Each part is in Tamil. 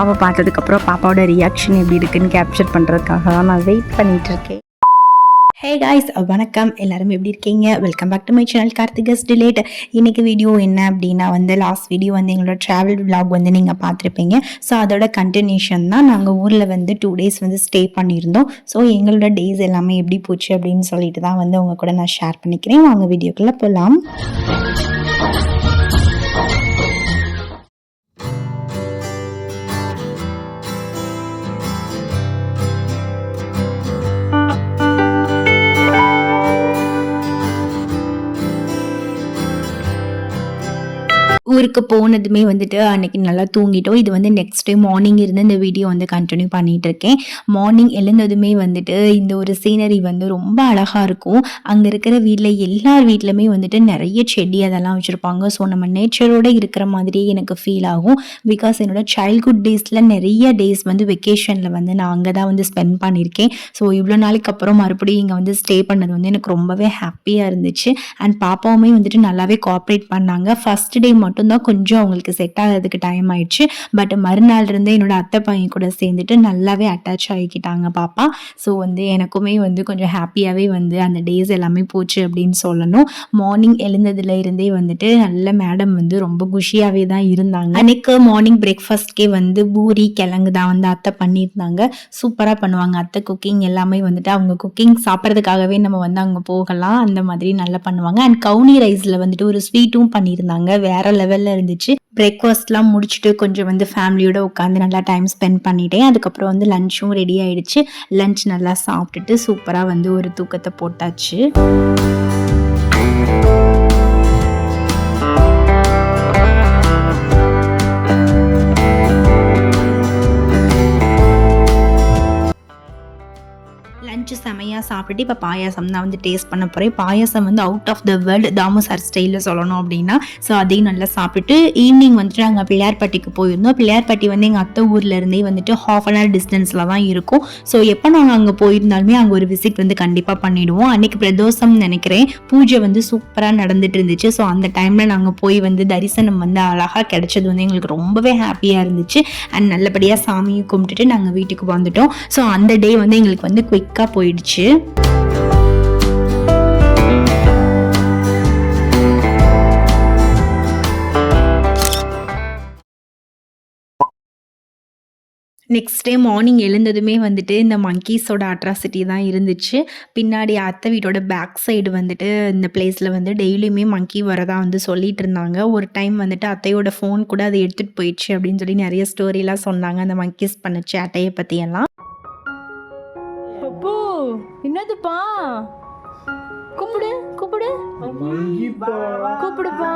பாப்பாவை பார்த்ததுக்கப்புறம் பாப்பாவோட ரியாக்ஷன் எப்படி இருக்குன்னு கேப்சர் பண்ணுறதுக்காக தான் நான் வெயிட் பண்ணிகிட்டு இருக்கேன். ஹே காய்ஸ், வணக்கம். எல்லாரும் எப்படி இருக்கீங்க? Welcome back to my channel Karthika's delight. இன்றைக்கி வீடியோ என்ன அப்படின்னா லாஸ்ட் வீடியோ எங்களோட ட்ராவல் விலாக் நீங்கள் பார்த்துருப்பீங்க. ஸோ அதோட கண்டினியூஷன் தான். நாங்கள் ஊரில் 2 days ஸ்டே பண்ணியிருந்தோம். ஸோ எங்களோட டேஸ் எல்லாமே எப்படி போச்சு அப்படின்னு சொல்லிட்டு தான் உங்கள் கூட நான் ஷேர் பண்ணிக்கிறேன். வாங்க வீடியோக்குள்ளே போகலாம். ஊருக்கு போனதுமே அன்றைக்கி நல்லா தூங்கிட்டோம். இது நெக்ஸ்ட் டே மார்னிங் இருந்து இந்த வீடியோ கண்டினியூ பண்ணிகிட்டு இருக்கேன். மார்னிங் எழுந்ததுமே இந்த ஒரு சீனரி ரொம்ப அழகாக இருக்கும். அங்கே இருக்கிற வீட்டில் எல்லார் வீட்லையுமே நிறைய செடி அதெல்லாம் வச்சுருப்பாங்க. ஸோ நம்ம நேச்சரோடு இருக்கிற மாதிரியே எனக்கு ஃபீல் ஆகும். பிகாஸ் என்னோட சைல்ட்ஹுட் டேஸில் நிறைய டேஸ் வெக்கேஷனில் நான் அங்கே தான் ஸ்பெண்ட் பண்ணியிருக்கேன். ஸோ இவ்வளோ நாளைக்கு அப்புறம் மறுபடியும் இங்கே ஸ்டே பண்ணது எனக்கு ரொம்பவே ஹாப்பியாக இருந்துச்சு. அண்ட் பாப்பாவுமே நல்லாவே கோஆப்ரேட் பண்ணாங்க. ஃபர்ஸ்ட் டே மட்டும் தான் கொஞ்சம் அவங்களுக்கு செட் ஆகிறதுக்கு டைம் ஆயிடுச்சு. பட் மறுநாள் இருந்து என்னோட அத்தை பையன் கூட சேர்ந்துட்டு நல்லாவே அட்டாச் ஆகிக்கிட்டாங்க பாப்பா. ஸோ எனக்குமே கொஞ்சம் ஹாப்பியாகவே அந்த டேஸ் எல்லாமே போச்சு அப்படின்னு சொல்லணும். மார்னிங் எழுந்ததுல இருந்தே நல்ல மேடம் ரொம்ப குஷியாகவே தான் இருந்தாங்க. அன்னைக்கு மார்னிங் பிரேக்ஃபாஸ்ட்கே பூரி கிழங்கு தான் அத்தை பண்ணியிருந்தாங்க. சூப்பராக பண்ணுவாங்க அத்தை. குக்கிங் எல்லாமே அவங்க குக்கிங் சாப்பிட்றதுக்காகவே நம்ம அங்கே போகலாம். அந்த மாதிரி நல்லா பண்ணுவாங்க. அண்ட் கவுனி ரைஸில் ஒரு ஸ்வீட்டும் பண்ணியிருந்தாங்க. வேற லெவலில் இருந்துச்சு. பிரேக்ஃபாஸ்ட்லாம் முடிச்சுட்டு கொஞ்சம் ஃபேமிலியோட உட்காந்து நல்லா டைம் ஸ்பெண்ட் பண்ணிட்டேன். அதுக்கப்புறம் லஞ்சும் ரெடி ஆயிடுச்சு. லஞ்ச் நல்லா சாப்பிட்டுட்டு சூப்பராக ஒரு தூக்கத்தை போட்டாச்சு. லஞ்சு செமையாக சாப்பிட்டுட்டு இப்போ பாயாசம் தான் டேஸ்ட் பண்ண போகிறேன். Payasam out of the world, Damu sir ஸ்டைலில் சொல்லணும் அப்படின்னா. ஸோ அதையும் நல்லா சாப்பிட்டுட்டு ஈவினிங் நாங்கள் பிள்ளையார்பட்டிக்கு போயிருந்தோம். பிள்ளையார்பட்டி எங்கள் அத்தை ஊரில் இருந்தே 1/2 hour டிஸ்டன்ஸில் தான் இருக்கும். ஸோ எப்போ நாங்கள் அங்கே போயிருந்தாலுமே அங்கே ஒரு விசிட் கண்டிப்பாக பண்ணிவிடுவோம். அன்றைக்கி பிரதோஷம் நினைக்கிறேன். பூஜை சூப்பராக நடந்துட்டு இருந்துச்சு. ஸோ அந்த டைமில் நாங்கள் போய் தரிசனம் அழகாக கிடைச்சது எங்களுக்கு ரொம்பவே ஹாப்பியாக இருந்துச்சு. அண்ட் நல்லபடியாக சாமியை கும்பிட்டுட்டு நாங்கள் வீட்டுக்கு வந்துட்டோம். ஸோ அந்த டே எங்களுக்கு குயிக்காக போயிடுச்சு. நெக்ஸ்ட் டே மார்னிங் எழுந்ததுமே இந்த மங்கீஸோட அட்ராசிட்டி தான் இருந்துச்சு. பின்னாடி அத்தை வீட்டோட பேக் சைடு இந்த பிளேஸில் டெய்லியுமே மங்கி வரதா சொல்லிட்டு இருந்தாங்க. ஒரு டைம் அத்தையோட ஃபோன் கூட அதை எடுத்துகிட்டு போயிடுச்சு அப்படின்னு சொல்லி நிறைய ஸ்டோரிலாம் சொன்னாங்க அந்த மங்கீஸ் பண்ண சேட்டையை பற்றியெல்லாம். என்னதுப்பா? கூப்பிடு கூப்பிடு கூப்பிடுப்பா.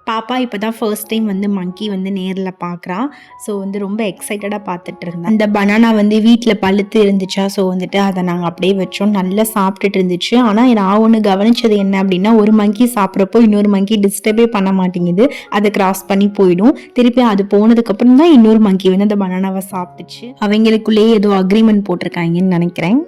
பாப்பா இப்போ தான் ஃபர்ஸ்ட் டைம் மங்கி நேரில் பார்க்குறா. ஸோ ரொம்ப எக்ஸைட்டடாக பார்த்துட்டு இருந்தேன். அந்த பனானா வீட்டில் பழுத்து இருந்துச்சா. ஸோ அதை நாங்கள் அப்படியே வச்சோம். நல்லா சாப்பிட்டுட்டு இருந்துச்சு. ஆனால் நான் ஒன்று கவனித்தது என்ன அப்படின்னா, ஒரு மங்கி சாப்பிட்றப்போ இன்னொரு மங்கி டிஸ்டர்பே பண்ண மாட்டேங்குது. அதை கிராஸ் பண்ணி போயிடும். திருப்பி அது போனதுக்கப்புறம் தான் இன்னொரு மங்கி அந்த பனானாவை சாப்பிட்டுச்சு. அவங்களுக்குள்ளேயே ஏதோ அக்ரிமெண்ட் போட்டிருக்காங்கன்னு நினைக்கிறேன்.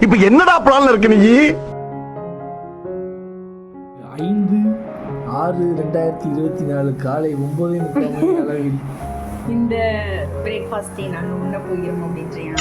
இப்ப என்னடா பிளான்ல இருக்கு நீ? 5/6/2024 காலை 9:30 மணி அளவில் இந்த பிரேக்ஃபாஸ்டே நாங்கள் உண்ண போகிறோம் அப்படின்றியா?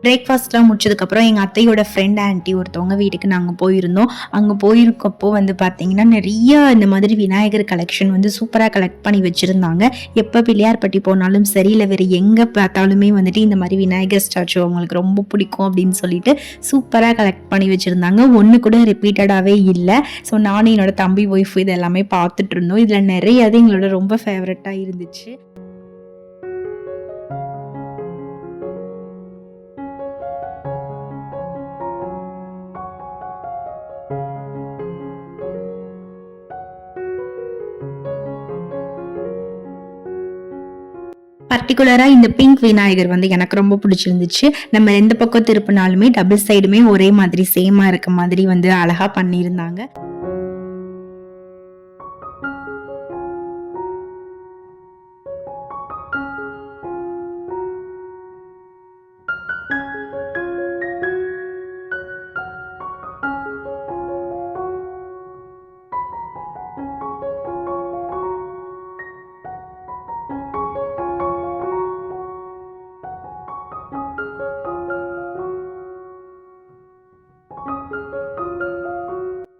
பிரேக்ஃபாஸ்ட்லாம் முடிச்சதுக்கப்புறம் எங்கள் அத்தையோட ஃப்ரெண்ட் ஆன்ட்டி ஒருத்தவங்க வீட்டுக்கு நாங்கள் போயிருந்தோம். அங்கே போயிருக்கப்போ பார்த்தீங்கன்னா நிறைய இந்த மாதிரி விநாயகர் கலெக்ஷன் சூப்பராக கலெக்ட் பண்ணி வச்சுருந்தாங்க. எப்போ பிள்ளையார்பட்டி போனாலும் சரி, இல்லை வேறு எங்கே பார்த்தாலுமே இந்த மாதிரி விநாயகர் ஸ்டாச்சு அவங்களுக்கு ரொம்ப பிடிக்கும் அப்படின்னு சொல்லிட்டு சூப்பராக கலெக்ட் பண்ணி வச்சுருந்தாங்க. ஒன்று கூட ரிப்பீட்டடாகவே இல்லை. ஸோ நானும் என்னோட தம்பி ஒய்ஃப் இது எல்லாமே பார்த்துட்டு இருந்தோம். இதில் நிறைய அது எங்களோட ரொம்ப ஃபேவரட்டாக இருந்துச்சு. பர்டிகுலராக இந்த பிங்க் விநாயகர் எனக்கு ரொம்ப பிடிச்சிருந்துச்சு. நம்ம எந்த பக்கம் திருப்பினாலுமே டபுள் சைடுமே ஒரே மாதிரி சேமாக இருக்க மாதிரி அழகாக பண்ணியிருந்தாங்க.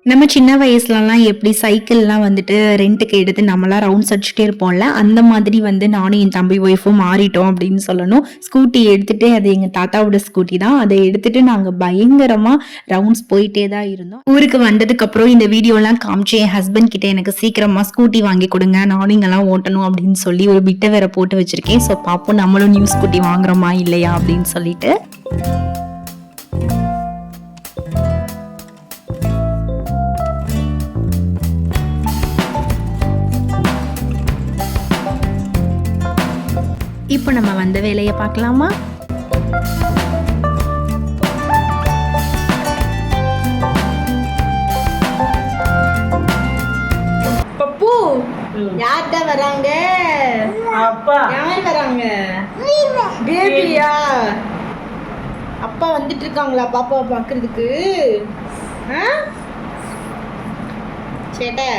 நம்ம சின்ன வயசுலலாம் எப்படி சைக்கிள்லாம் வந்துட்டு ரெண்ட்டுக்கு எடுத்து நம்மளாம் ரவுண்ட்ஸ் அடிச்சுட்டே இருப்போம்ல, அந்த மாதிரி வந்து நானும் என் தம்பி ஒய்ஃபும் மாறிட்டோம் அப்படின்னு சொல்லணும். ஸ்கூட்டி எடுத்துட்டு, அது எங்க தாத்தாவோட ஸ்கூட்டி தான். அதை எடுத்துட்டு நாங்க பயங்கரமா ரவுண்ட்ஸ் போயிட்டே தான் இருந்தோம். ஊருக்கு வந்ததுக்கப்புறம் இந்த வீடியோலாம் காமிச்சு என் ஹஸ்பண்ட் கிட்ட எனக்கு சீக்கிரமா ஸ்கூட்டி வாங்கி கொடுங்க, நானும் இங்கெல்லாம் ஓட்டணும் அப்படின்னு சொல்லி ஒரு பிட்டை வேற போட்டு வச்சிருக்கேன். ஸோ பாப்போம் நம்மளும் நியூ ஸ்கூட்டி வாங்குறோமா இல்லையா அப்படின்னு சொல்லிட்டு. இப்போ நம்ம வந்த வேலையை பார்க்கலாமா? பப்பு யார்கிட்ட வராங்க? அப்பா யார் வராங்க? பேபியா? அப்பா வந்துட்டு இருக்காங்களா பாப்பாவை பார்க்கறதுக்கு? சேட்டை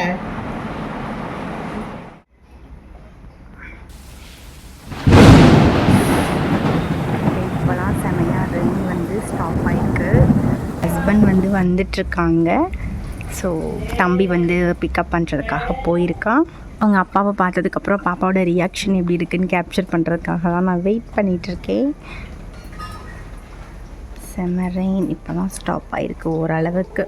இப்போலாம் செமையாக ரெயின் வந்து ஸ்டாப் ஆகிருக்கு. ஹஸ்பண்ட் வந்து வந்துட்டுருக்காங்க. ஸோ தம்பி வந்து பிக்கப் பண்ணுறதுக்காக போயிருக்கான். அவங்க அப்பாவை பார்த்ததுக்கப்புறம் பாப்பாவோட ரியாக்ஷன் எப்படி இருக்குன்னு கேப்சர் பண்ணுறதுக்காக தான் நான் வெயிட் பண்ணிகிட்ருக்கேன். செம ரெயின் இப்போ தான் ஸ்டாப் ஆகிருக்கு ஓரளவுக்கு.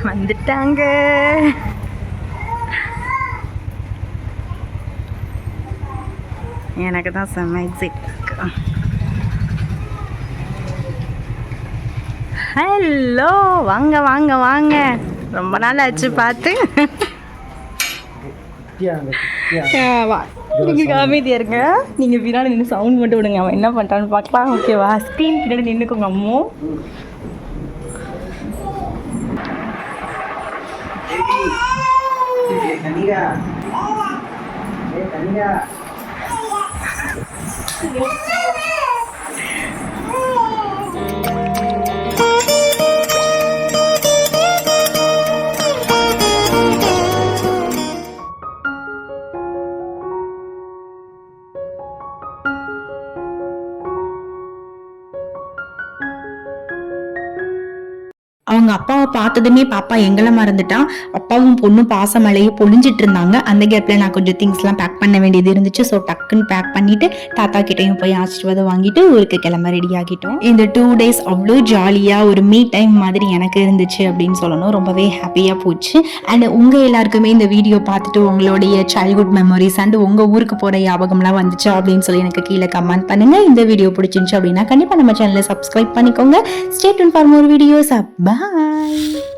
வந்துட்டாங்க. எனக்கு தான் செம்ம எக்ஸைட் இருக்கு. ஹலோ, வாங்க வாங்க வாங்க, ரொம்ப நாள் ஆச்சு பார்த்து. நீங்கள் அமைதியாக இருங்க, நீங்கள் பின்னாடி நின்று சவுண்ட் மட்டும் விடுங்க, அவன் என்ன பண்ணுறான்னு பார்க்கலாம். ஓகேவா? ஸ்க்ரீன் பின்னாடி நின்றுக்கோங்க அம்மோ. அவங்க அப்பாவை பார்த்ததுமே பாப்பா எங்களை மறந்துட்டா. அப்பாவும் பொண்ணும் பாசமலையே பொழிஞ்சிட்டு இருந்தாங்க. அந்த கேப்பில் நான் கொஞ்சம் திங்ஸ்லாம் பேக் பண்ண வேண்டியது இருந்துச்சு. ஸோ டக்குன்னு பேக் பண்ணிட்டு தாத்தா கிட்டையும் போய் ஆசீர்வாதம் வாங்கிட்டு ஊருக்கு கிளம்ப ரெடி ஆகிட்டோம். இந்த 2 days அவ்வளோ ஜாலியாக ஒரு மீ டைம் மாதிரி எனக்கு இருந்துச்சு அப்படின்னு சொல்லணும். ரொம்பவே ஹாப்பியாக போச்சு. அண்ட் உங்கள் எல்லாருக்குமே இந்த வீடியோ பார்த்துட்டு உங்களுடைய சைல்ட்ஹுட் மெமரிஸ் அண்ட் உங்கள் ஊருக்கு போகிற ஞாபகம்லாம் வந்துச்சா அப்படின்னு சொல்லி எனக்கு கீழே கமெண்ட் பண்ணுங்கள். இந்த வீடியோ பிடிச்சிருந்துச்சு அப்படின்னா கண்டிப்பாக நம்ம சேனலை சப்ஸ்கிரைப் பண்ணிக்கோங்க. Stay tune for more videos. Bye.